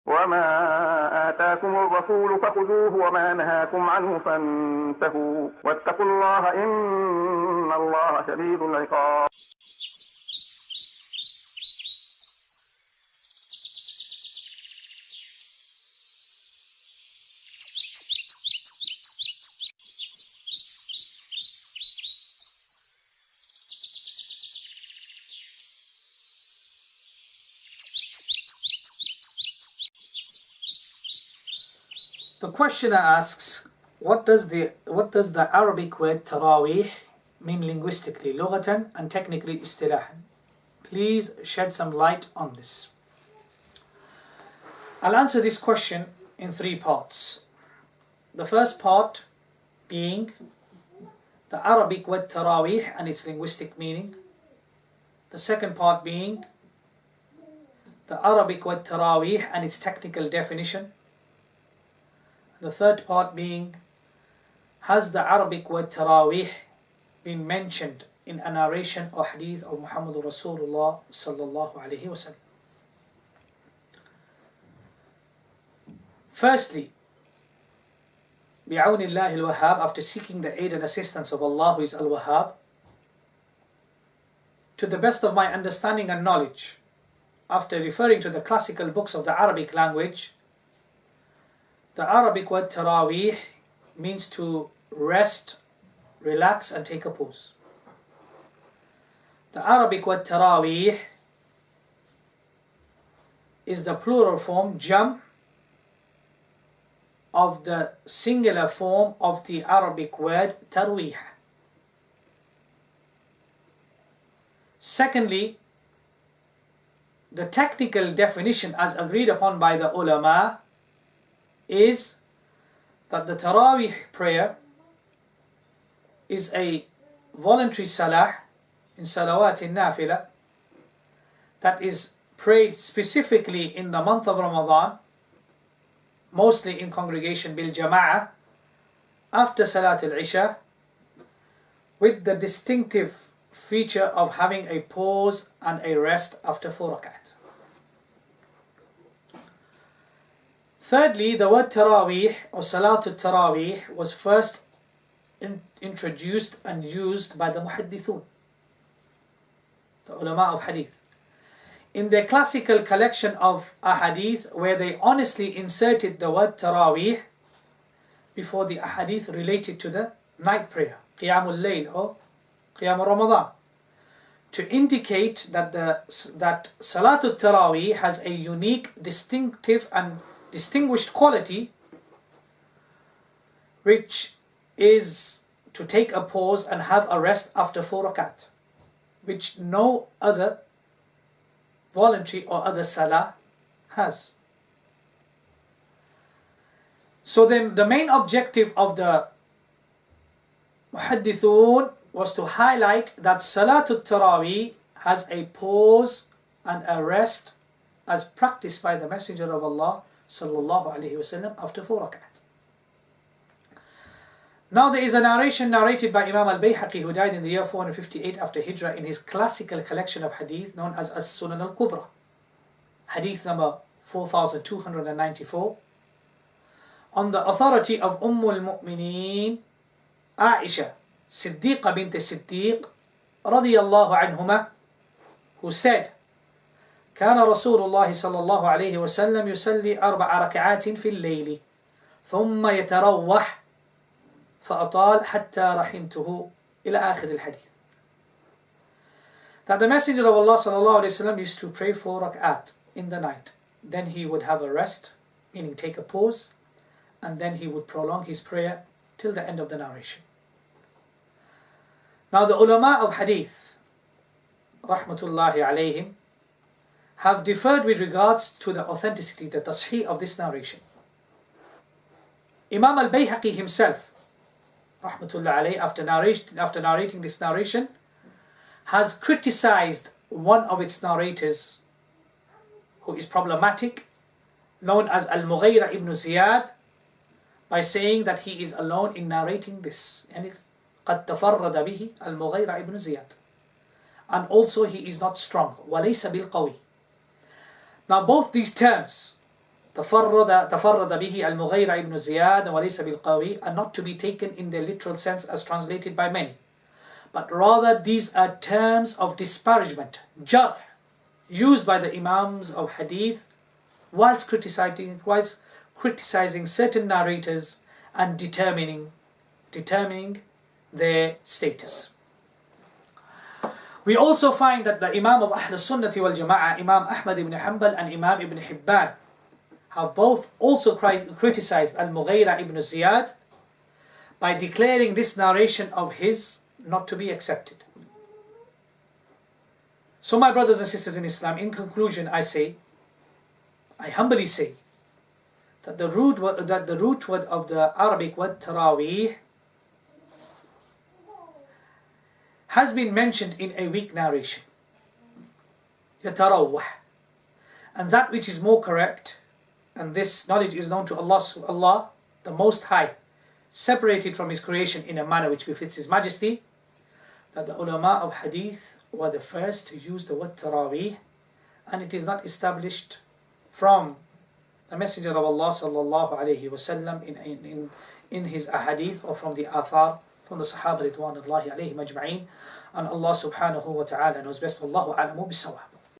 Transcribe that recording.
وما آتاكم الرسول فخذوه وما نهاكم عنه فانتهوا واتقوا الله إن الله شديد العقاب. The questioner asks, what does the Arabic word Taraweeh mean linguistically, lughatan, and technically istilahan? Please shed some light on this. I'll answer this question in 3 parts. The first part being the Arabic word Taraweeh and its linguistic meaning. The second part being the Arabic word Taraweeh and its technical definition. The third part being, has the Arabic word Taraweeh been mentioned in a narration or hadith of Muhammad Rasulullah sallallahu alayhi wa sallam? Firstly, bi'awni Allah al-Wahhab, after seeking the aid and assistance of Allah who is al-Wahhab, to the best of my understanding and knowledge, after referring to the classical books of the Arabic language, the Arabic word Taraweeh means to rest, relax and take a pause. The Arabic word Taraweeh is the plural form, jam, of the singular form of the Arabic word Tarweeh. Secondly, the technical definition as agreed upon by the ulama is that the Taraweeh prayer is a voluntary salah in salawat nafila that is prayed specifically in the month of Ramadan, mostly in congregation bil jama'ah, after Salat al-Isha, with the distinctive feature of having a pause and a rest after 4 rakat. Thirdly, the word Taraweeh or Salatul Taraweeh was first introduced and used by the Muhaddithun, the ulama of hadith, in their classical collection of ahadith, where they honestly inserted the word Taraweeh before the ahadith related to the night prayer, Qiyamul Layl or Qiyamul Ramadan, to indicate that Salatul Taraweeh has a unique, distinctive and distinguished quality, which is to take a pause and have a rest after 4 rakat, which no other voluntary or other salah has. So then the main objective of the Muhaddithun was to highlight that Salatul Taraweeh has a pause and a rest as practiced by the Messenger of Allah sallallahu alayhi wasallam after 4 rakat. Now there is a narration narrated by Imam al-Bayhaqi, who died in the year 458 after Hijrah, in his classical collection of hadith known as As-Sunan al-Kubra, hadith number 4294, on the authority of al-Mu'mineen Aisha Siddiqa bint Siddiq radiyallahu anhuma, who said, كان رسول الله صلى الله عليه وسلم يصلي 4 ركعات في الليل ثم يتروح فأطال حتى رحمته إلى آخر الحديث. That the Messenger of Allah صلى الله عليه وسلم used to pray 4 rak'at in the night. Then he would have a rest, meaning take a pause, and then he would prolong his prayer till the end of the narration. Now the ulama of hadith, rahmatullahi alayhim, have differed with regards to the authenticity, the tasheeh of this narration. Imam al-Bayhaqi himself, rahmatullahi alayhi, after narrating this narration, has criticized one of its narrators who is problematic, known as Al-Mughayra ibn Ziyad, by saying that he is alone in narrating this. Yani, قد تفرد به المغيرة ابن زياد. And also he is not strong. وليس بالقوي. Now both these terms, تفرد به المغيرة ibn Ziyad وليس بالقوي are not to be taken in their literal sense as translated by many, but rather these are terms of disparagement, jarh, used by the Imams of Hadith whilst criticizing certain narrators and determining their status. We also find that the Imam of Ahl Sunnati wal Jama'ah, Imam Ahmad ibn Hanbal and Imam ibn Hibban, have both also criticized Al-Mughira ibn Ziyad by declaring this narration of his not to be accepted. So my brothers and sisters in Islam, in conclusion I humbly say, that the root word of the Arabic word Taraweeh has been mentioned in a weak narration, Yatarawah, and that which is more correct, and this knowledge is known to Allah, the Most High, separated from His creation in a manner which befits His Majesty, that the ulama of Hadith were the first to use the word Taraweeh, and it is not established from the Messenger of Allah sallallahu alayhi wasallam in his ahadith or from the athar from the Sahaba ridwanullahi alayhim ajma'in, and Allah subhanahu wa ta'ala knows best. Wallahu a'lamu bis-sawab.